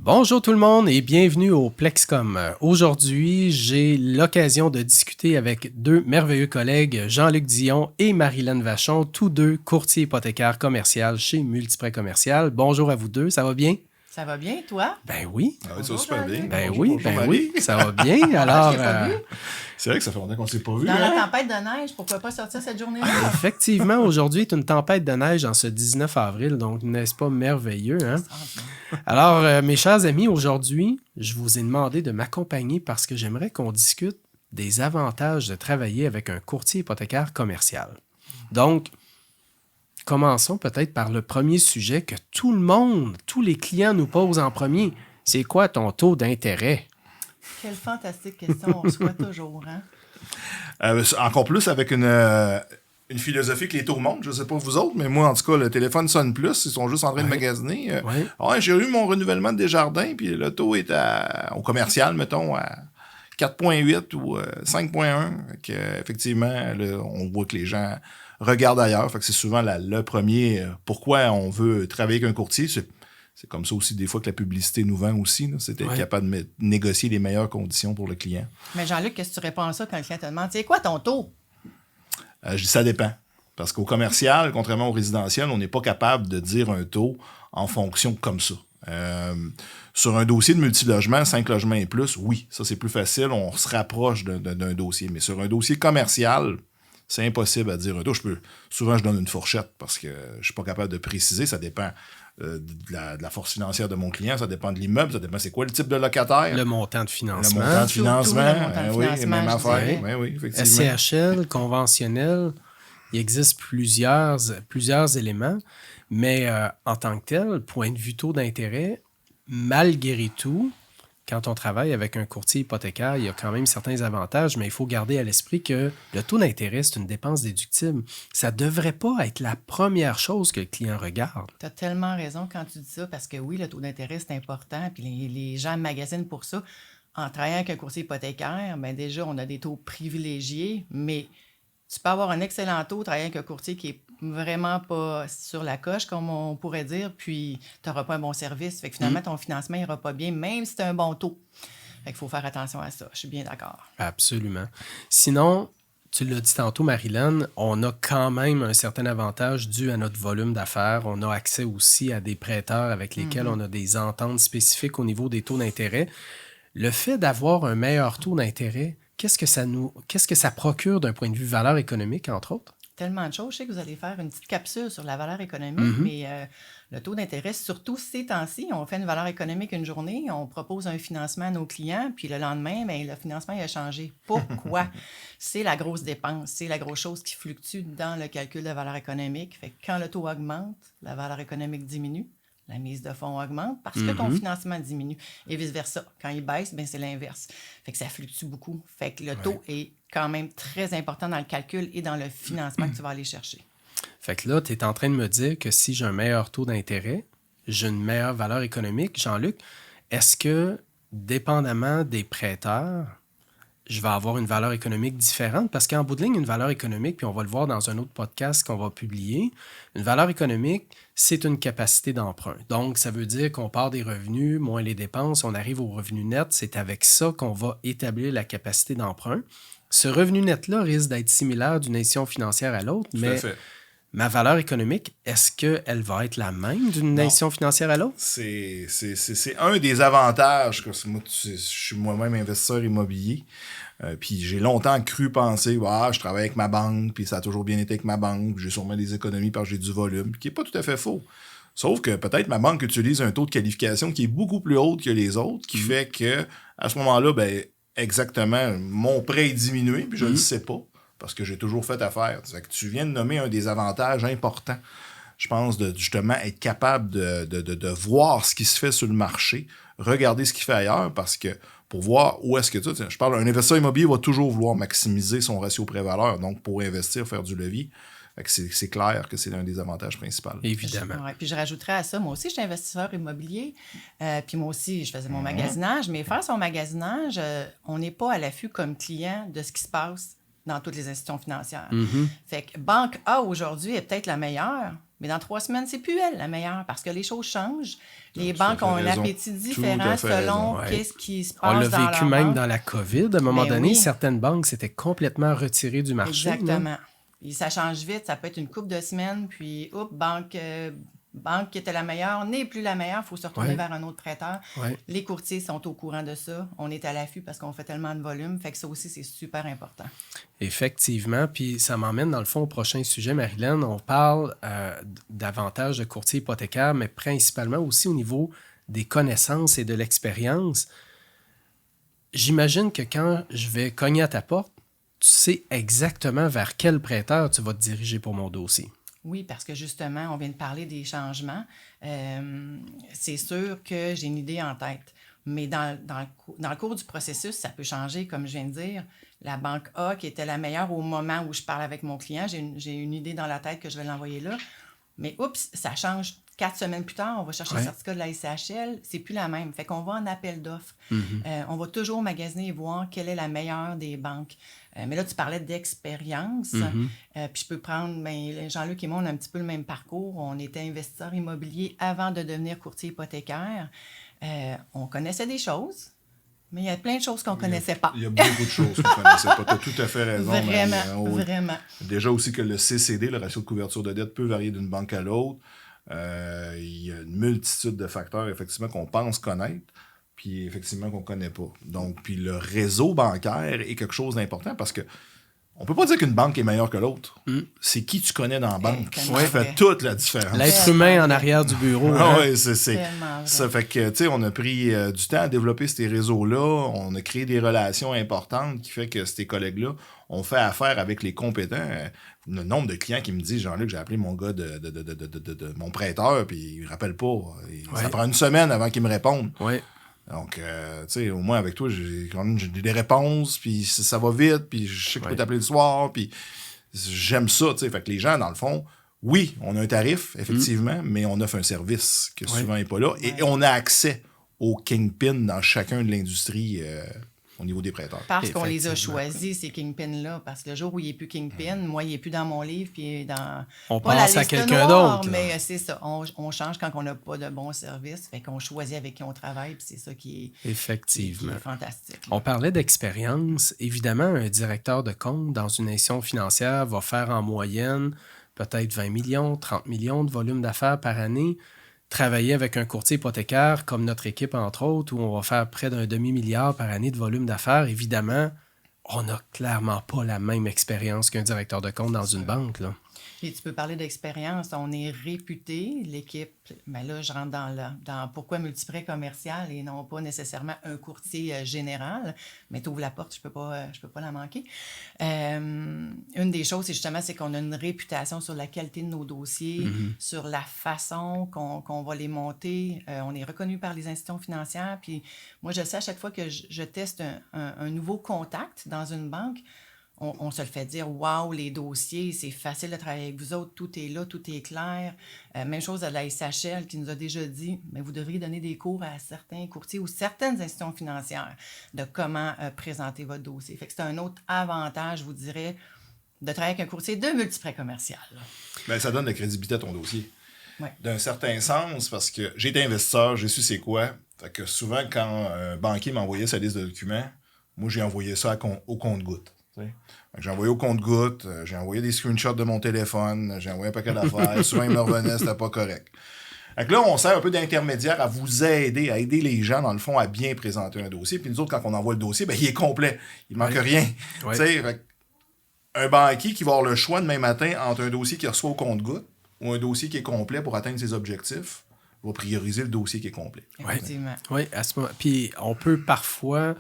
Bonjour tout le monde et bienvenue au Plexcom. Aujourd'hui, j'ai l'occasion de discuter avec deux merveilleux collègues, Jean-Luc Dion et Marilyn Vachon, tous deux courtiers hypothécaires commerciaux chez Multiprêt Commercial. Bonjour à vous deux, ça va bien? Ça va bien, toi? Ben oui. Ah oui, ça va super bien. Ben Bonjour, oui, bonjour, ben Marie. oui, ça va bien. Alors, je t'ai pas vu. C'est vrai que ça fait longtemps qu'on ne s'est pas vu. Dans la Hein? tempête de neige, pourquoi pas sortir cette journée-là? effectivement, aujourd'hui est une tempête de neige en ce 19 avril, donc n'est-ce pas merveilleux, hein? Alors, mes chers amis, aujourd'hui, je vous ai demandé de m'accompagner parce que j'aimerais qu'on discute des avantages de travailler avec un courtier hypothécaire commercial. Donc, commençons peut-être par le premier sujet que tout le monde, tous les clients nous posent en premier. C'est quoi ton taux d'intérêt? Quelle fantastique question, on reçoit toujours, hein? Encore plus avec une philosophie que les taux montent. Je ne sais pas vous autres, mais moi, en tout cas, le téléphone sonne plus. Ils sont juste en train de magasiner. Ouais, j'ai eu mon renouvellement de Desjardins, puis le taux est au commercial, mettons, à 4,8 ou 5,1. Effectivement, là, on voit que les gens regardent ailleurs. Fait que c'est souvent le premier. Pourquoi on veut travailler avec un courtier? C'est comme ça aussi des fois que la publicité nous vend aussi. Là. C'est être capable de négocier les meilleures conditions pour le client. Mais Jean-Luc, qu'est-ce que tu réponds à ça quand le client te demande, c'est quoi ton taux? Je dis ça dépend. Parce qu'au commercial, contrairement au résidentiel, on n'est pas capable de dire un taux en fonction comme ça. Sur un dossier de multilogement, 5 logements et plus, oui, ça c'est plus facile, on se rapproche d'un dossier. Mais sur un dossier commercial, c'est impossible à dire un taux. Souvent, je donne une fourchette parce que je ne suis pas capable de préciser. Ça dépend de la force financière de mon client, ça dépend de l'immeuble, ça dépend c'est quoi le type de locataire. Le montant de financement. Le montant de financement, le montant de financement, même je affaire. dirais. Oui, effectivement. SCHL, conventionnel, il existe plusieurs éléments, mais en tant que tel, point de vue taux d'intérêt, malgré tout, quand on travaille avec un courtier hypothécaire, il y a quand même certains avantages, mais il faut garder à l'esprit que le taux d'intérêt, c'est une dépense déductible. Ça ne devrait pas être la première chose que le client regarde. Tu as tellement raison quand tu dis ça, parce que oui, le taux d'intérêt, c'est important, puis les gens magasinent pour ça. En travaillant avec un courtier hypothécaire, bien déjà, on a des taux privilégiés, mais tu peux avoir un excellent taux, travailler avec un courtier qui est vraiment pas sur la coche, comme on pourrait dire, puis tu n'auras pas un bon service. Fait que finalement, ton financement n'ira pas bien, même si tu as un bon taux. Fait qu'il faut faire attention à ça. Je suis bien d'accord. Absolument. Sinon, tu l'as dit tantôt, Marilyn, on a quand même un certain avantage dû à notre volume d'affaires. On a accès aussi à des prêteurs avec lesquels on a des ententes spécifiques au niveau des taux d'intérêt. Le fait d'avoir un meilleur taux d'intérêt, qu'est-ce que ça procure d'un point de vue valeur économique, entre autres? Tellement de choses. Je sais que vous allez faire une petite capsule sur la valeur économique, mais le taux d'intérêt, surtout ces temps-ci, on fait une valeur économique une journée, on propose un financement à nos clients, puis le lendemain, bien, le financement il a changé. Pourquoi? C'est la grosse dépense, c'est la grosse chose qui fluctue dans le calcul de valeur économique. Fait que quand le taux augmente, la valeur économique diminue. La mise de fonds augmente parce que ton financement diminue. Et vice-versa. Quand il baisse, bien, c'est l'inverse. Fait que ça fluctue beaucoup. Fait que le taux est quand même très important dans le calcul et dans le financement que tu vas aller chercher. Fait que là, tu es en train de me dire que si j'ai un meilleur taux d'intérêt, j'ai une meilleure valeur économique. Jean-Luc, est-ce que, dépendamment des prêteurs, je vais avoir une valeur économique différente? Parce qu'en bout de ligne, une valeur économique, puis on va le voir dans un autre podcast qu'on va publier, une valeur économique, c'est une capacité d'emprunt. Donc, ça veut dire qu'on part des revenus, moins les dépenses, on arrive au revenu net. C'est avec ça qu'on va établir la capacité d'emprunt. Ce revenu net-là risque d'être similaire d'une institution financière à l'autre, mais ma valeur économique, est-ce qu'elle va être la même d'une institution financière à l'autre? C'est un des avantages. Moi, je suis moi-même investisseur immobilier. Puis j'ai longtemps penser, je travaille avec ma banque, puis ça a toujours bien été avec ma banque, j'ai sûrement des économies parce que j'ai du volume, qui n'est pas tout à fait faux. Sauf que peut-être ma banque utilise un taux de qualification qui est beaucoup plus haut que les autres, qui fait que à ce moment-là, ben exactement, mon prêt est diminué, puis je ne le sais pas, parce que j'ai toujours fait affaire. Fait que tu viens de nommer un des avantages importants, je pense, de justement être capable de voir ce qui se fait sur le marché, regarder ce qui fait ailleurs, parce que pour voir où est-ce que je parle, un investisseur immobilier va toujours vouloir maximiser son ratio prêt-valeur, donc pour investir, faire du levier. Fait que c'est clair que c'est l'un des avantages principaux. Évidemment. Puis je rajouterais à ça, moi aussi, je suis investisseur immobilier. Puis moi aussi, je faisais mon magasinage. Mais faire son magasinage, on n'est pas à l'affût comme client de ce qui se passe dans toutes les institutions financières. Fait que Banque A aujourd'hui est peut-être la meilleure, Mais dans 3 semaines, c'est plus elle la meilleure parce que les choses changent. Les Tout à banques fait ont un raison. appétit Tout différent à fait selon raison. qu'est-ce qui se On passe l'a dans vécu leur même banque. dans la COVID. À un moment Ben donné, oui. certaines banques s'étaient complètement retirées du marché. là. Exactement. Et ça change vite. Ça peut être une couple de semaines, puis, banque qui était la meilleure n'est plus la meilleure. Il faut se retourner Ouais. vers un autre prêteur. Ouais. Les courtiers sont au courant de ça. On est à l'affût parce qu'on fait tellement de volume. Fait que ça aussi, c'est super important. Effectivement. Puis ça m'emmène dans le fond au prochain sujet, Marilyn. On parle davantage de courtier hypothécaire, mais principalement aussi au niveau des connaissances et de l'expérience. J'imagine que quand je vais cogner à ta porte, tu sais exactement vers quel prêteur tu vas te diriger pour mon dossier. Oui, parce que justement, on vient de parler des changements. C'est sûr que j'ai une idée en tête. Mais dans le cours du processus, ça peut changer, comme je viens de dire. La banque A, qui était la meilleure au moment où je parle avec mon client, j'ai une idée dans la tête que je vais l'envoyer là. Mais oups, ça change 4 semaines plus tard, on va chercher le certificat de la SCHL, c'est plus la même. Fait qu'on va en appel d'offres. On va toujours magasiner et voir quelle est la meilleure des banques. Mais là, tu parlais d'expérience. Puis je peux prendre, Jean-Luc et moi, on a un petit peu le même parcours. On était investisseurs immobiliers avant de devenir courtier hypothécaire. On connaissait des choses, mais il y a plein de choses qu'on ne connaissait pas. Il y a beaucoup de choses qu'on ne connaissait pas. Tu as tout à fait raison. Vraiment, oui. vraiment. Déjà aussi que le CCD, le ratio de couverture de dette, peut varier d'une banque à l'autre. Il y a une multitude de facteurs, effectivement, qu'on pense connaître, puis effectivement, qu'on ne connaît pas. Donc, puis le réseau bancaire est quelque chose d'important parce que on peut pas dire qu'une banque est meilleure que l'autre. C'est qui tu connais dans la banque qui fait toute la différence. L'être humain en arrière du bureau. Ah hein? oui, c'est Tellement vrai. ça fait que, tu sais, on a pris du temps à développer ces réseaux-là. On a créé des relations importantes qui fait que ces collègues-là ont fait affaire avec les compétents. Le nombre de clients qui me disent, Jean-Luc, j'ai appelé mon gars de mon prêteur, puis il ne rappelle pas. Ça prend une semaine avant qu'il me réponde. Oui. Donc, tu sais, au moins avec toi, j'ai des réponses, puis ça va vite, puis je sais que je peux t'appeler le soir, puis j'aime ça, tu sais. Fait que les gens, dans le fond, oui, on a un tarif, effectivement, mais on offre un service que souvent n'est pas là, et on a accès aux kingpins dans chacun de l'industrie au niveau des prêteurs. Parce qu'on les a Effectivement. choisis, ces kingpins-là. Parce que le jour où il n'est plus kingpin, moi, il n'est plus dans mon livre, puis dans... On pas la passe à liste quelqu'un noire, d'autre, là. mais c'est ça. On change quand on n'a pas de bons services. Fait qu'on choisit avec qui on travaille, puis c'est ça qui est Effectivement. fantastique. Là. On parlait d'expérience. Évidemment, un directeur de compte dans une institution financière va faire en moyenne peut-être 20 millions, 30 millions de volume d'affaires par année. Travailler avec un courtier hypothécaire comme notre équipe, entre autres, où on va faire près d'un demi-milliard par année de volume d'affaires, évidemment, on n'a clairement pas la même expérience qu'un directeur de compte dans une banque, là. Puis tu peux parler d'expérience. On est réputé, l'équipe. Mais là, je rentre dans pourquoi multiprêt commercial et non pas nécessairement un courtier général. Mais tu ouvres la porte, je peux pas la manquer. Une des choses, c'est qu'on a une réputation sur la qualité de nos dossiers, sur la façon qu'on va les monter. On est reconnu par les institutions financières. Puis moi, je sais à chaque fois que je teste un nouveau contact dans une banque, on se le fait dire, waouh, les dossiers, c'est facile de travailler avec vous autres, tout est là, tout est clair. Même chose à la SHL qui nous a déjà dit, mais vous devriez donner des cours à certains courtiers ou certaines institutions financières de comment présenter votre dossier. Fait que c'est un autre avantage, je vous dirais, de travailler avec un courtier de multiprêt commercial. Ben, ça donne de la crédibilité à ton dossier. Ouais. D'un certain sens, parce que j'ai été investisseur, j'ai su c'est quoi. Fait que souvent, quand un banquier m'envoyait sa liste de documents, moi, j'ai envoyé ça au compte-gouttes. J'ai envoyé au compte-gouttes, j'ai envoyé des screenshots de mon téléphone, j'ai envoyé un paquet d'affaires. Souvent, ils me revenaient, c'était pas correct. Fait que là, on sert un peu d'intermédiaire à vous aider, à aider les gens, dans le fond, à bien présenter un dossier. Puis nous autres, quand on envoie le dossier, ben, il est complet. Il manque rien. Oui. Tu sais, fait que un banquier qui va avoir le choix demain matin entre un dossier qu'il reçoit au compte-gouttes ou un dossier qui est complet pour atteindre ses objectifs, va prioriser le dossier qui est complet. Effectivement. Oui, à ce moment. Puis on peut parfois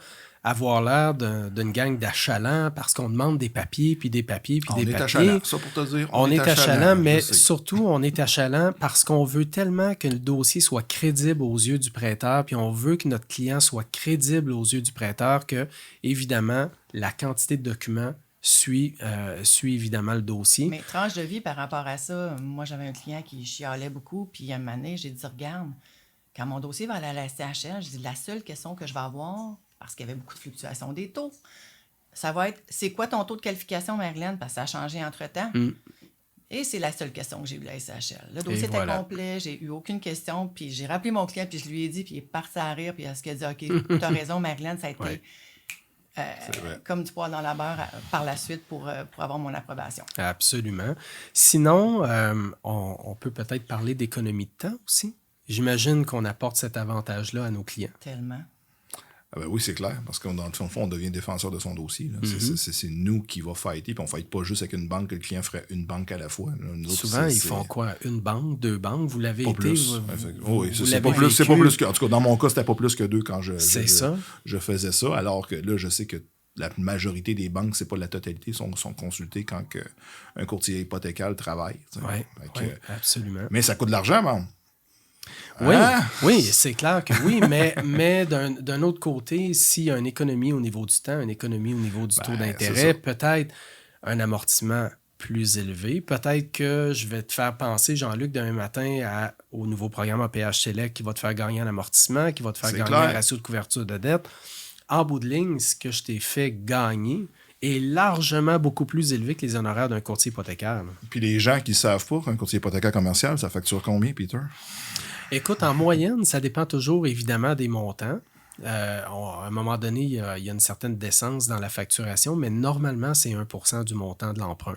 avoir l'air d'une gang d'achalants parce qu'on demande des papiers, puis des papiers, puis On des est papiers. achalant, ça pour te dire. On est achalant, mais je sais. surtout, on est achalant parce qu'on veut tellement que le dossier soit crédible aux yeux du prêteur, puis on veut que notre client soit crédible aux yeux du prêteur, que, évidemment, la quantité de documents suit évidemment le dossier. Mais tranche de vie par rapport à ça, moi, j'avais un client qui chialait beaucoup, puis à un moment donné, j'ai dit, regarde, quand mon dossier va aller à la SCHL, j'ai dit, la seule question que je vais avoir, parce qu'il y avait beaucoup de fluctuations des taux, ça va être, c'est quoi ton taux de qualification, Marilyn? Parce que ça a changé entre-temps. Et c'est la seule question que j'ai eue de la SCHL. Le dossier Et était voilà. complet, j'ai eu aucune question, puis j'ai rappelé mon client, puis je lui ai dit, puis il est parti à rire, puis est-ce qu'il a dit, OK, tu as raison, Marilyn, ça a été Ouais. C'est vrai. comme du poil dans la beurre par la suite pour avoir mon approbation. Absolument. Sinon, on peut peut-être parler d'économie de temps aussi. J'imagine qu'on apporte cet avantage-là à nos clients. Tellement. Ah ben oui, c'est clair, parce qu'au fond, on devient défenseur de son dossier. Là. Mm-hmm. C'est nous qui va fighter, puis on ne fight pas juste avec une banque, que le client ferait une banque à la fois. Là. Nous autres, Souvent, ils font quoi? Une banque, deux banques? Vous l'avez Pas été? plus. Oui, vous c'est l'avez pas plus. C'est pas vécu? plus que. En tout cas, dans mon cas, c'était pas plus que 2 quand Ça. je faisais ça. Alors que là, je sais que la majorité des banques, c'est pas la totalité, sont consultées quand un courtier hypothécaire travaille. Oui, absolument. Mais ça coûte de l'argent, man. Oui, Hein? oui, c'est clair que oui, mais d'un autre côté, s'il y a une économie au niveau du temps, une économie au niveau du taux d'intérêt, peut-être un amortissement plus élevé, peut-être que je vais te faire penser, Jean-Luc, demain matin au nouveau programme APH Select qui va te faire gagner un amortissement, qui va te faire C'est gagner clair. un ratio de couverture de dette. En bout de ligne, ce que je t'ai fait gagner est largement beaucoup plus élevé que les honoraires d'un courtier hypothécaire. Là. Puis les gens qui ne savent pas qu'un courtier hypothécaire commercial, ça facture combien, Peter? Écoute, en moyenne, ça dépend toujours évidemment des montants. À un moment donné, il y a une certaine décence dans la facturation, mais normalement, c'est 1% du montant de l'emprunt.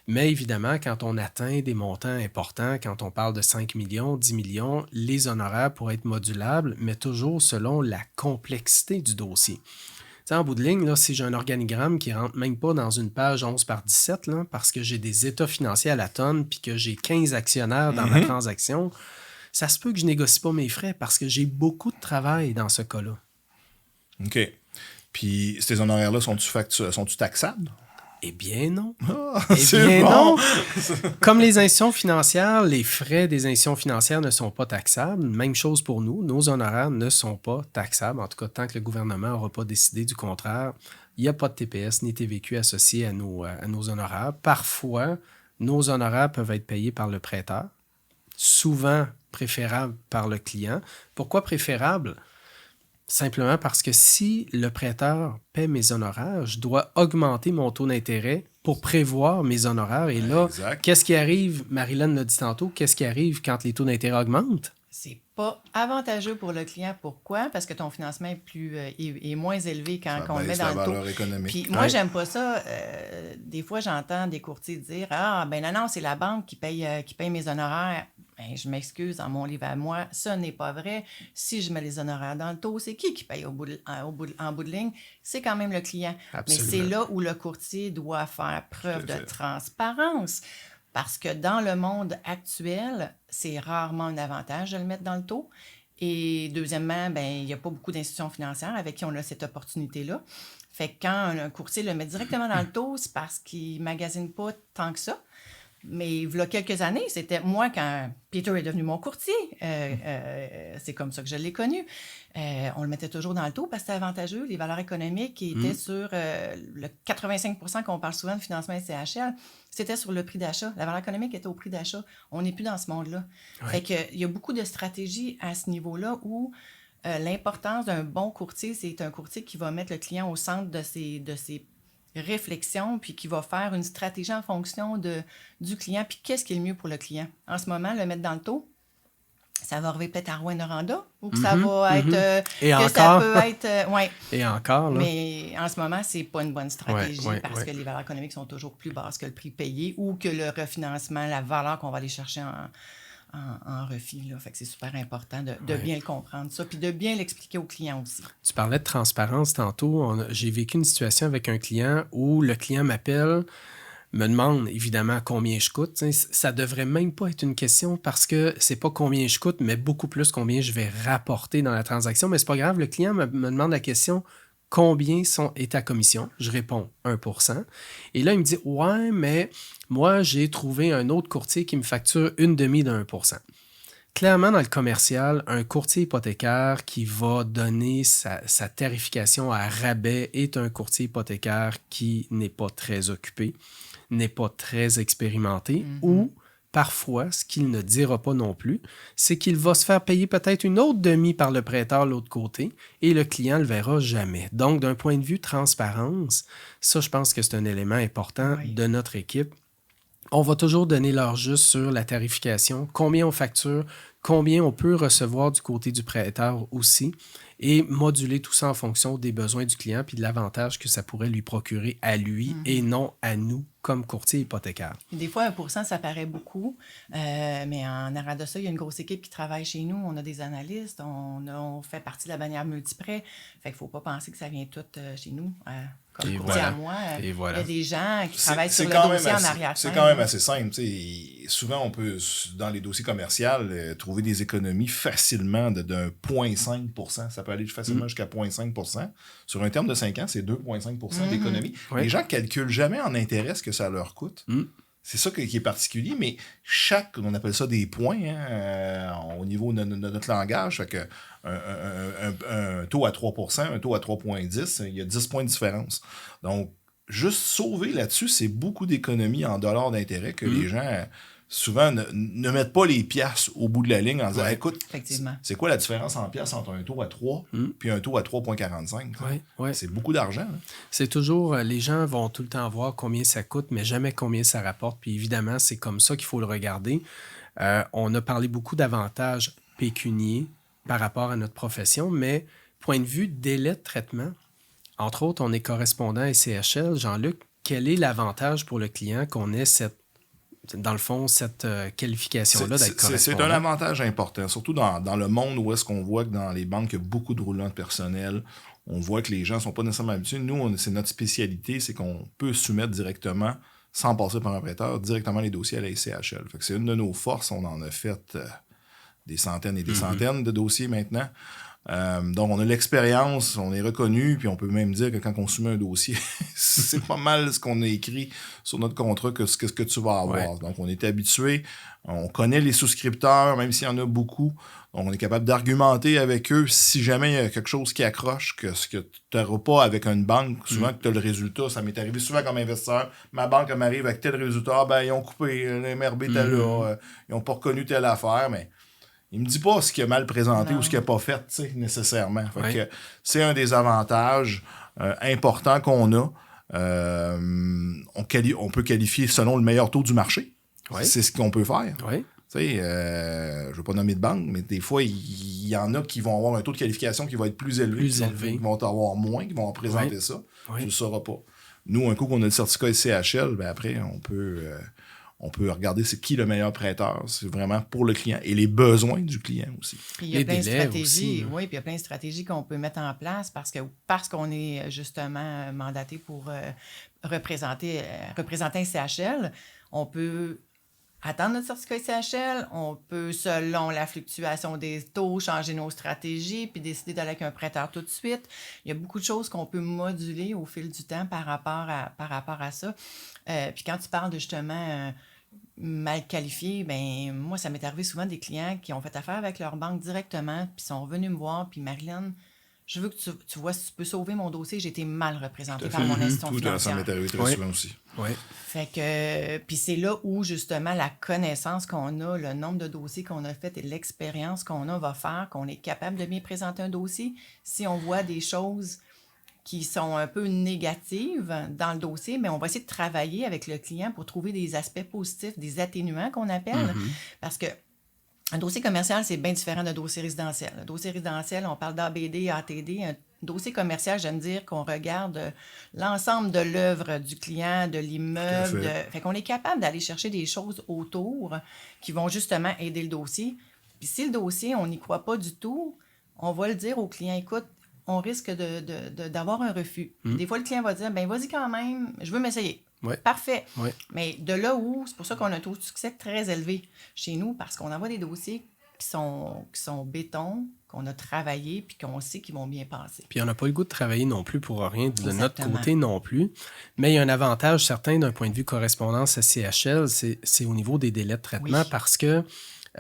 Mais évidemment, quand on atteint des montants importants, quand on parle de 5 millions, 10 millions, les honoraires pourraient être modulables, mais toujours selon la complexité du dossier. T'sais, en bout de ligne, là, si j'ai un organigramme qui ne rentre même pas dans une page 11 par 17, là, parce que j'ai des états financiers à la tonne puis que j'ai 15 actionnaires dans ma transaction, ça se peut que je négocie pas mes frais parce que j'ai beaucoup de travail dans ce cas-là. OK. Puis ces honoraires-là, sont-tu taxables? Eh bien non. Ah, Eh c'est bien bon. non. Comme les institutions financières, les frais des institutions financières ne sont pas taxables. Même chose pour nous. Nos honoraires ne sont pas taxables. En tout cas, tant que le gouvernement n'aura pas décidé du contraire, il n'y a pas de TPS ni TVQ associés à nos honoraires. Parfois, nos honoraires peuvent être payés par le prêteur. Souvent préférable par le client. Pourquoi préférable? Simplement parce que si le prêteur paie mes honoraires, je dois augmenter mon taux d'intérêt pour prévoir mes honoraires. Et là, Exact. qu'est-ce qui arrive? Marilyn l'a dit tantôt, qu'est-ce qui arrive quand les taux d'intérêt augmentent? C'est pas avantageux pour le client. Pourquoi? Parce que ton financement est moins élevé quand on le met dans le taux. Valeur économique. Puis moi, j'aime pas ça. Des fois, j'entends des courtiers dire « Ah, ben non, c'est la banque qui paye mes honoraires. » Ben, je m'excuse, dans mon livre à moi, ce n'est pas vrai. Si je mets les honoraires dans le taux, c'est qui paye en bout de ligne? C'est quand même le client. Absolument. Mais c'est là où le courtier doit faire preuve de transparence. Parce que dans le monde actuel, c'est rarement un avantage de le mettre dans le taux. Et deuxièmement, ben, il n'y a pas beaucoup d'institutions financières avec qui on a cette opportunité-là. Fait que quand un courtier le met directement dans le taux, c'est parce qu'il ne magasine pas tant que ça. Mais il y a quelques années, c'était moi, quand Peter est devenu mon courtier, c'est comme ça que je l'ai connu. On le mettait toujours dans le taux parce que c'était avantageux. Les valeurs économiques étaient sur le 85% qu'on parle souvent de financement SCHL, c'était sur le prix d'achat. La valeur économique était au prix d'achat. On n'est plus dans ce monde-là. Ouais. Fait que, il y a beaucoup de stratégies à ce niveau-là où l'importance d'un bon courtier, c'est un courtier qui va mettre le client au centre de ses réflexion, puis qui va faire une stratégie en fonction du client, puis qu'est-ce qui est le mieux pour le client. En ce moment, le mettre dans le taux, ça va arriver peut-être à Rouen-Noranda, ou que ça va être... Et que encore. ça peut être... ouais. Et encore, là. Mais en ce moment, c'est pas une bonne stratégie parce ouais. que les valeurs économiques sont toujours plus basses que le prix payé ou que le refinancement, la valeur qu'on va aller chercher en refis. Là. Fait que c'est super important de bien le comprendre, ça, puis de bien l'expliquer au client aussi. Tu parlais de transparence tantôt. J'ai vécu une situation avec un client où le client m'appelle, me demande évidemment combien je coûte. T'sais, ça devrait même pas être une question parce que c'est pas combien je coûte, mais beaucoup plus combien je vais rapporter dans la transaction. Mais c'est pas grave, le client me demande la question combien est ta commission? Je réponds 1%. Et là, il me dit ouais, mais moi, j'ai trouvé un autre courtier qui me facture 0,1%. Clairement, dans le commercial, un courtier hypothécaire qui va donner sa tarification à rabais est un courtier hypothécaire qui n'est pas très occupé, n'est pas très expérimenté ou parfois, ce qu'il ne dira pas non plus, c'est qu'il va se faire payer peut-être une autre demi par le prêteur de l'autre côté et le client ne le verra jamais. Donc, d'un point de vue transparence, ça, je pense que c'est un élément important de notre équipe. On va toujours donner l'heure juste sur la tarification, combien on facture, combien on peut recevoir du côté du prêteur aussi, et moduler tout ça en fonction des besoins du client puis de l'avantage que ça pourrait lui procurer à lui et non à nous comme courtier hypothécaire. Des fois, 1%, ça paraît beaucoup, mais en arrière de ça, il y a une grosse équipe qui travaille chez nous. On a des analystes, on fait partie de la bannière multiprêt. Fait qu'il ne faut pas penser que ça vient tout chez nous. Comme Et courtier voilà. à moi, Et voilà. il y a des gens qui travaillent sur le quand même dossier en assez- arrière-scène. C'est quand même assez simple. Souvent, on peut, dans les dossiers commerciaux, trouver des économies facilement d'un 0,5 %. Ça peut aller facilement jusqu'à 0,5 %. Sur un terme de 5 ans, c'est 2,5 % d'économie. Oui. Les gens ne calculent jamais en intérêt ce que ça leur coûte. C'est ça qui est particulier, mais on appelle ça des points au niveau de notre langage. Fait que un taux à 3 %, un taux à 3,10 %, il y a 10 points de différence. Donc, juste sauver là-dessus, c'est beaucoup d'économies en dollars d'intérêt que les gens, souvent, ne mettent pas les piastres au bout de la ligne en disant, écoute, Effectivement. c'est quoi la différence en piastres entre un taux à 3 puis un taux à 3,45? Oui. C'est beaucoup d'argent. Hein? C'est toujours, les gens vont tout le temps voir combien ça coûte, mais jamais combien ça rapporte. Puis évidemment, c'est comme ça qu'il faut le regarder. On a parlé beaucoup d'avantages pécuniaires par rapport à notre profession, mais point de vue délai de traitement, entre autres, on est correspondant à CHL. Jean-Luc, quel est l'avantage pour le client qu'on ait cette qualification-là d'être correspondant? C'est un avantage important, surtout dans le monde où est-ce qu'on voit que dans les banques, il y a beaucoup de roulants de personnel. On voit que les gens ne sont pas nécessairement habitués. Nous, c'est notre spécialité, c'est qu'on peut soumettre directement, sans passer par un prêteur, directement les dossiers à la SCHL. Fait que c'est une de nos forces. On en a fait des centaines et des centaines de dossiers maintenant. Donc, on a l'expérience, on est reconnu, puis on peut même dire que quand on soumet un dossier, c'est pas mal ce qu'on a écrit sur notre contrat que ce que tu vas avoir. Ouais. Donc, on est habitué, on connaît les souscripteurs, même s'il y en a beaucoup. Donc, on est capable d'argumenter avec eux si jamais il y a quelque chose qui accroche, que ce que tu n'auras pas avec une banque, souvent que tu as le résultat. Ça m'est arrivé souvent comme investisseur. Ma banque m'arrive avec tel résultat, ils ont coupé, l'MRB était là, ils n'ont pas reconnu telle affaire, mais il me dit pas ce qu'il a mal présenté ou ce qu'il a pas fait, nécessairement. Fait que c'est un des avantages importants qu'on a. On peut qualifier selon le meilleur taux du marché. Oui. C'est ce qu'on peut faire. Oui. Je ne veux pas nommer de banque, mais des fois, il y en a qui vont avoir un taux de qualification qui va être plus élevé. Qui vont avoir moins, qui vont présenter ça. Tu ne le sauras pas. Nous, un coup qu'on a le certificat SCHL, après, on peut regarder c'est qui le meilleur prêteur. C'est vraiment pour le client et les besoins du client aussi. Puis il y a plein de stratégies, puis il y a plein de stratégies qu'on peut mettre en place parce qu'on est justement mandaté pour représenter un CHL. On peut attendre notre certificat CHL, on peut, selon la fluctuation des taux, changer nos stratégies puis décider d'aller avec un prêteur tout de suite. Il y a beaucoup de choses qu'on peut moduler au fil du temps par rapport à ça. Puis quand tu parles de justement mal qualifié, moi, ça m'est arrivé souvent des clients qui ont fait affaire avec leur banque directement puis sont venus me voir, puis Marilyn, je veux que tu vois si tu peux sauver mon dossier, j'ai été mal représentée par mon institution financière. Ça m'est arrivé très souvent aussi. Oui. Fait que, puis c'est là où, justement, la connaissance qu'on a, le nombre de dossiers qu'on a fait et l'expérience qu'on a va faire qu'on est capable de bien présenter un dossier. Si on voit des choses qui sont un peu négatives dans le dossier, mais on va essayer de travailler avec le client pour trouver des aspects positifs, des atténuants qu'on appelle, parce que un dossier commercial, c'est bien différent d'un dossier résidentiel. Un dossier résidentiel, on parle d'ABD, ATD. Un dossier commercial, j'aime dire qu'on regarde l'ensemble de l'œuvre du client, de l'immeuble. Fait qu'on est capable d'aller chercher des choses autour qui vont justement aider le dossier. Puis si le dossier, on n'y croit pas du tout, on va le dire au client, écoute, on risque d'avoir un refus. Des fois, le client va dire, vas-y quand même, je veux m'essayer. Ouais. Parfait. Ouais. Mais de là où, c'est pour ça qu'on a un taux de succès très élevé chez nous, parce qu'on envoie des dossiers qui sont béton, qu'on a travaillé, puis qu'on sait qu'ils vont bien passer. Puis on n'a pas le goût de travailler non plus pour rien, de notre côté non plus. Mais il y a un avantage certain d'un point de vue correspondance à CHL, c'est au niveau des délais de traitement, parce que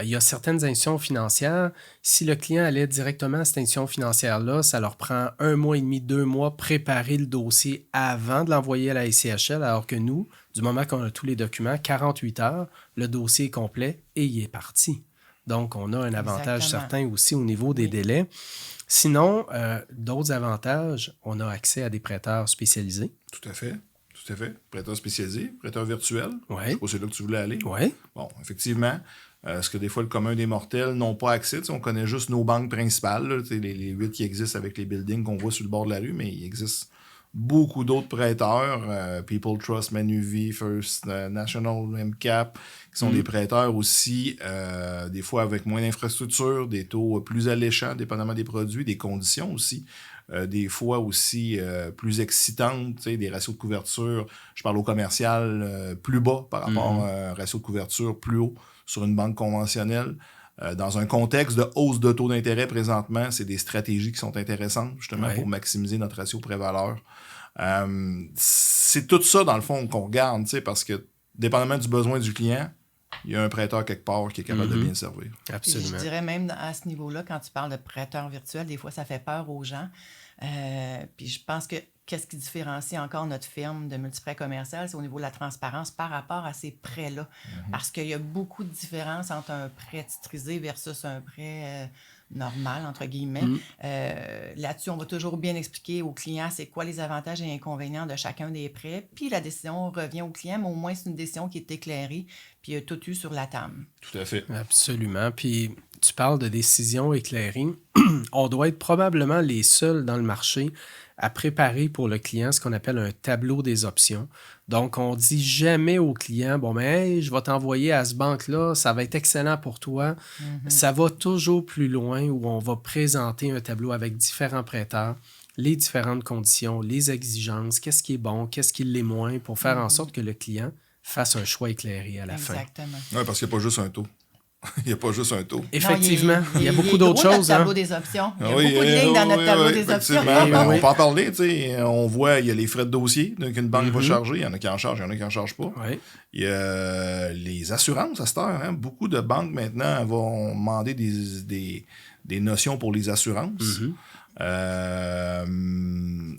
il y a certaines institutions financières, si le client allait directement à cette institution financière-là, ça leur prend 1 mois et demi, 2 mois préparer le dossier avant de l'envoyer à la SCHL, alors que nous, du moment qu'on a tous les documents, 48 heures, le dossier est complet et il est parti. Donc, on a un avantage certain aussi au niveau des délais. Sinon, d'autres avantages, on a accès à des prêteurs spécialisés. Tout à fait. Tout à fait. Prêteur spécialisé, prêteur virtuel. Ouais. Je sais pas si c'est là que tu voulais aller. Oui. Bon, effectivement, ce que des fois le commun des mortels n'ont pas accès. On connaît juste nos banques principales, là, les 8 qui existent avec les buildings qu'on voit sur le bord de la rue, mais il existe beaucoup d'autres prêteurs. People Trust, Manuvie, First National, MCAP, qui sont des prêteurs aussi, des fois avec moins d'infrastructures, des taux plus alléchants, dépendamment des produits, des conditions aussi. Des fois aussi plus excitantes, des ratios de couverture, je parle au commercial, plus bas par rapport à un ratio de couverture plus haut sur une banque conventionnelle. Dans un contexte de hausse de taux d'intérêt présentement, c'est des stratégies qui sont intéressantes justement pour maximiser notre ratio prêt-valeur. C'est tout ça dans le fond qu'on regarde, parce que dépendamment du besoin du client, il y a un prêteur quelque part qui est capable de bien le servir. Absolument. Je dirais même à ce niveau-là, quand tu parles de prêteur virtuel, des fois, ça fait peur aux gens. Puis je pense que qu'est-ce qui différencie encore notre firme de multiprêt commercial, c'est au niveau de la transparence par rapport à ces prêts-là. Parce qu'il y a beaucoup de différence entre un prêt titrisé versus un prêt normal, entre guillemets. Là-dessus, on va toujours bien expliquer au client c'est quoi les avantages et inconvénients de chacun des prêts. Puis la décision revient au client, mais au moins c'est une décision qui est éclairée, puis il y a tout eu sur la table. Tout à fait. Absolument. Puis tu parles de décision éclairée. On doit être probablement les seuls dans le marché à préparer pour le client ce qu'on appelle un tableau des options. Donc, on dit jamais au client, bon, mais hey, je vais t'envoyer à ce banque-là, ça va être excellent pour toi. Ça va toujours plus loin où on va présenter un tableau avec différents prêteurs, les différentes conditions, les exigences, qu'est-ce qui est bon, qu'est-ce qui l'est moins, pour faire en sorte que le client fasse un choix éclairé à la fin. Exactement. Oui, parce qu'il n'y a pas juste un taux. Il n'y a pas juste un taux. Effectivement, il y a beaucoup il est d'autres gros, choses. Notre tableau des options. Il y a beaucoup de lignes dans notre tableau des options. On peut en parler. On voit, il y a les frais de dossier qu'une banque va charger. Il y en a qui en chargent, il y en a qui n'en chargent pas. Oui. Il y a les assurances à cette heure. Beaucoup de banques maintenant vont demander des notions pour les assurances.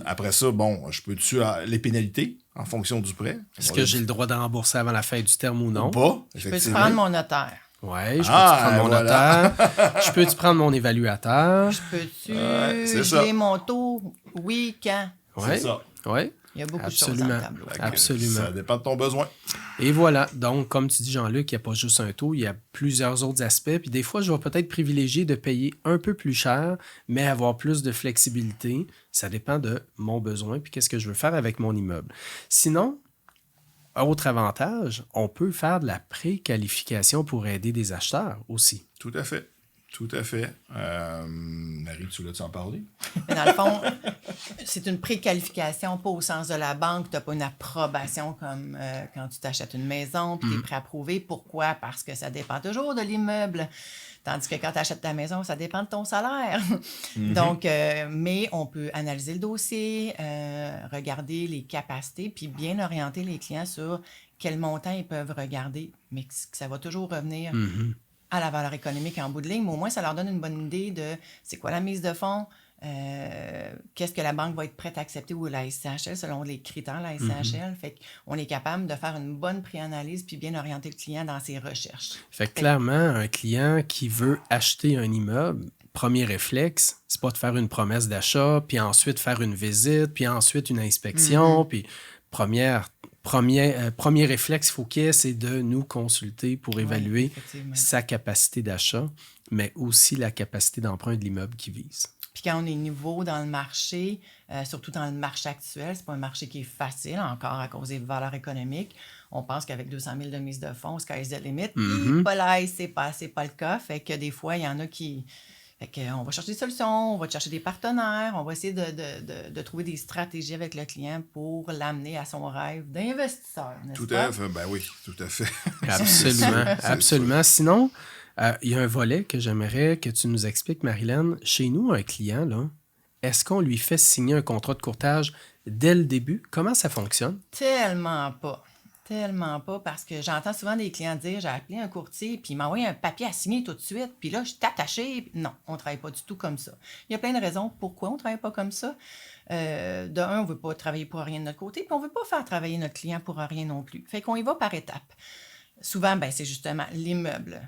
Après ça, bon, je peux-tu les pénalités en fonction du prêt? Est-ce que j'ai le droit de rembourser avant la fin du terme ou non? Ou pas, Je peux-tu prendre mon notaire? Oui, je peux-tu prendre mon notaire? Je peux-tu prendre mon évaluateur? Je peux-tu geler mon taux? Oui, quand? Ouais. C'est ça. Oui. Il y a beaucoup de choses dans le tableau. Absolument. Ça dépend de ton besoin. Et voilà. Donc, comme tu dis, Jean-Luc, il n'y a pas juste un taux, il y a plusieurs autres aspects. Puis des fois, je vais peut-être privilégier de payer un peu plus cher, mais avoir plus de flexibilité. Ça dépend de mon besoin puis qu'est-ce que je veux faire avec mon immeuble. Sinon, autre avantage, on peut faire de la préqualification pour aider des acheteurs aussi. Tout à fait. Tout à fait. Marie, tu voulais en parler? Mais dans le fond, c'est une préqualification, pas au sens de la banque. Tu n'as pas une approbation comme quand tu t'achètes une maison puis tu es préapprouvé. Pourquoi? Parce que ça dépend toujours de l'immeuble. Tandis que quand tu achètes ta maison, ça dépend de ton salaire. Donc, mais on peut analyser le dossier, regarder les capacités, puis bien orienter les clients sur quel montant ils peuvent regarder. Mais que ça va toujours revenir à la valeur économique en bout de ligne. Mais au moins, ça leur donne une bonne idée de c'est quoi la mise de fonds, qu'est-ce que la banque va être prête à accepter ou la SCHL selon les critères de la SCHL. Fait qu'on est capable de faire une bonne préanalyse puis bien orienter le client dans ses recherches. Fait que clairement, un client qui veut acheter un immeuble, premier réflexe, c'est pas de faire une promesse d'achat, puis ensuite faire une visite, puis ensuite une inspection, puis premier réflexe, il faut qu'il y ait, c'est de nous consulter pour évaluer sa capacité d'achat, mais aussi la capacité d'emprunt de l'immeuble qu'il vise. Puis quand on est nouveau dans le marché, surtout dans le marché actuel, c'est pas un marché qui est facile encore à cause des valeurs économiques. On pense qu'avec 200 000 de mise de fonds, sky's the limit. C'est pas le cas. Fait que des fois, il y en a qui... Fait qu'on va chercher des solutions, on va chercher des partenaires, on va essayer de trouver des stratégies avec le client pour l'amener à son rêve d'investisseur, n'est-ce pas? Tout à fait, ben oui, tout à fait. Absolument, absolument. Sinon, il y a un volet que j'aimerais que tu nous expliques, Marilyn. Chez nous, un client, là, est-ce qu'on lui fait signer un contrat de courtage dès le début? Comment ça fonctionne? Tellement pas. Tellement pas, parce que j'entends souvent des clients dire « J'ai appelé un courtier, puis il m'a envoyé un papier à signer tout de suite, puis là, je suis attaché. » Non, on ne travaille pas du tout comme ça. Il y a plein de raisons pourquoi on ne travaille pas comme ça. De un, on ne veut pas travailler pour rien de notre côté, puis on ne veut pas faire travailler notre client pour rien non plus. Fait qu'on y va par étapes. Souvent, c'est justement l'immeuble.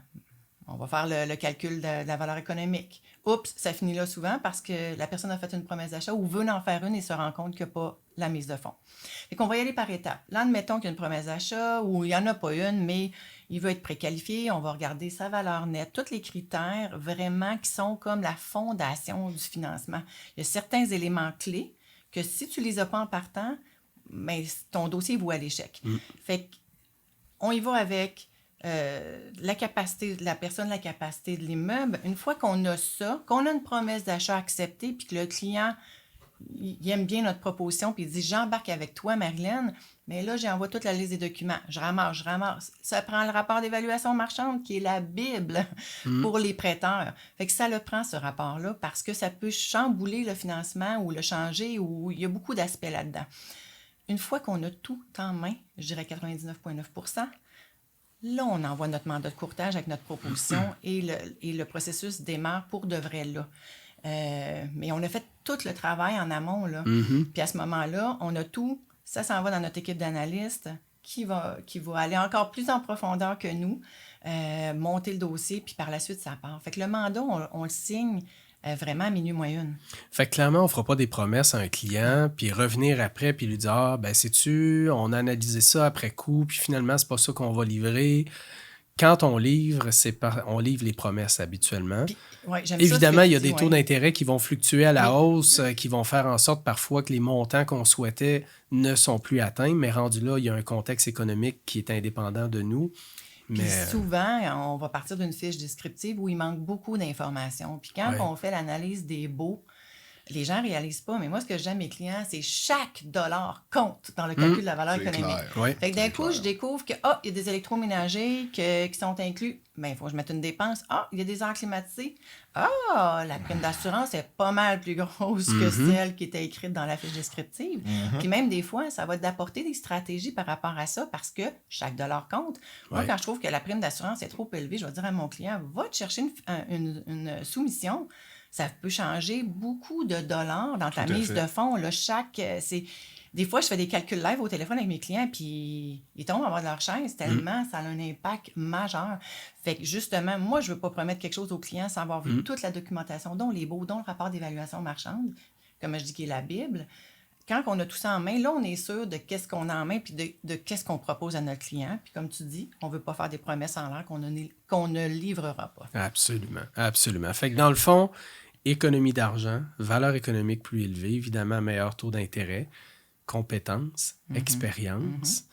On va faire le calcul de la valeur économique. Oups, ça finit là souvent parce que la personne a fait une promesse d'achat ou veut en faire une et se rend compte qu'il n'y a pas la mise de fonds. Fait qu'on va y aller par étapes. Là, admettons qu'il y a une promesse d'achat ou il n'y en a pas une, mais il veut être préqualifié. On va regarder sa valeur nette, tous les critères vraiment qui sont comme la fondation du financement. Il y a certains éléments clés que si tu ne les as pas en partant, ben, ton dossier vaut à l'échec. Fait qu'on y va avec la capacité de la personne, la capacité de l'immeuble. Une fois qu'on a ça, qu'on a une promesse d'achat acceptée, puis que le client il aime bien notre proposition, puis il dit « J'embarque avec toi, Marilyn, mais là, j'envoie toute la liste des documents. Je ramasse. Ça prend le rapport d'évaluation marchande, qui est la Bible pour les prêteurs. Fait que ça le prend, ce rapport-là, parce que ça peut chambouler le financement ou le changer, ou il y a beaucoup d'aspects là-dedans. Une fois qu'on a tout en main, je dirais 99,9%, là, on envoie notre mandat de courtage avec notre proposition et le processus démarre pour de vrai là. Mais on a fait tout le travail en amont, là. Puis à ce moment-là, on a tout. Ça s'en va dans notre équipe d'analystes qui va aller encore plus en profondeur que nous, monter le dossier, puis par la suite, ça part. Fait que le mandat, on le signe vraiment à minuit moins une. Fait que clairement, on ne fera pas des promesses à un client, puis revenir après, puis lui dire « Ah, ben sais-tu, on a analysé ça après coup, puis finalement, c'est pas ça qu'on va livrer. » Quand on livre, on livre les promesses habituellement. Puis, ouais, évidemment, il y a des taux d'intérêt qui vont fluctuer à la hausse, qui vont faire en sorte parfois que les montants qu'on souhaitait ne sont plus atteints, mais rendu là, il y a un contexte économique qui est indépendant de nous. Puis souvent, on va partir d'une fiche descriptive où il manque beaucoup d'informations. Puis quand on fait l'analyse des baux, les gens ne réalisent pas, mais moi, ce que j'aime mes clients, c'est chaque dollar compte dans le calcul de la valeur économique. Fait que d'un coup, je découvre que, il y a des électroménagers qui sont inclus. Bien, il faut que je mette une dépense. Il y a des airs climatisés. La prime d'assurance est pas mal plus grosse que celle qui était écrite dans la fiche descriptive. Puis même des fois, ça va d'apporter des stratégies par rapport à ça parce que chaque dollar compte. Moi, quand je trouve que la prime d'assurance est trop élevée, je vais dire à mon client, va te chercher une soumission. Ça peut changer beaucoup de dollars dans ta mise de fonds. Là, des fois, je fais des calculs live au téléphone avec mes clients, puis ils tombent en bas de leur chaise tellement ça a un impact majeur. Fait que justement, moi, je ne veux pas promettre quelque chose aux clients sans avoir vu toute la documentation, dont les baux, dont le rapport d'évaluation marchande, comme je dis, qui est la Bible. Quand on a tout ça en main, là, on est sûr de qu'est-ce qu'on a en main puis de qu'est-ce qu'on propose à notre client. Puis comme tu dis, on ne veut pas faire des promesses en l'air qu'on ne livrera pas. Absolument, absolument. Fait que dans le fond, économie d'argent, valeur économique plus élevée, évidemment, meilleur taux d'intérêt, compétences, expérience.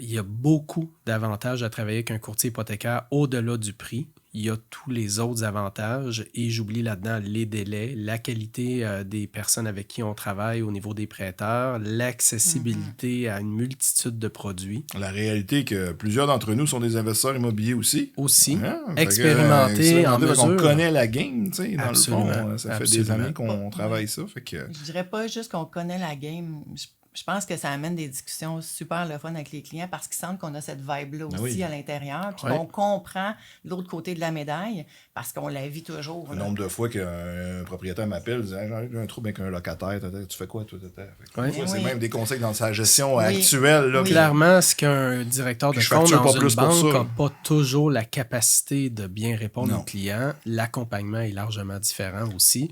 Il y a beaucoup d'avantages à travailler avec un courtier hypothécaire au-delà du prix. Il y a tous les autres avantages et j'oublie là-dedans les délais, la qualité des personnes avec qui on travaille au niveau des prêteurs, l'accessibilité à une multitude de produits. La réalité est que plusieurs d'entre nous sont des investisseurs immobiliers aussi. Expérimentés en mesure. On connaît la game, tu sais, dans Absolument. le fond. Ça fait des années qu'on travaille ça. Fait que... Je dirais pas juste qu'on connaît la game. Je pense que ça amène des discussions super le fun avec les clients parce qu'ils sentent qu'on a cette vibe-là aussi à l'intérieur. Puis on comprend l'autre côté de la médaille parce qu'on la vit toujours. Le nombre de fois qu'un propriétaire m'appelle et dit j'ai un trouble avec un locataire, tu fais quoi, toi? C'est même des conseils dans sa gestion actuelle. Là, clairement, ce qu'un directeur de compte dans une banque n'a pas toujours la capacité de bien répondre aux clients. L'accompagnement est largement différent aussi.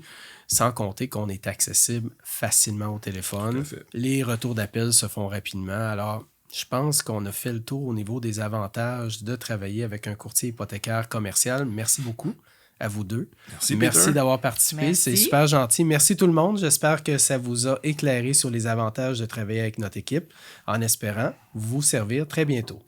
Sans compter qu'on est accessible facilement au téléphone. Les retours d'appel se font rapidement. Alors, je pense qu'on a fait le tour au niveau des avantages de travailler avec un courtier hypothécaire commercial. Merci beaucoup à vous deux. Merci d'avoir participé. Merci. C'est super gentil. Merci tout le monde. J'espère que ça vous a éclairé sur les avantages de travailler avec notre équipe en espérant vous servir très bientôt.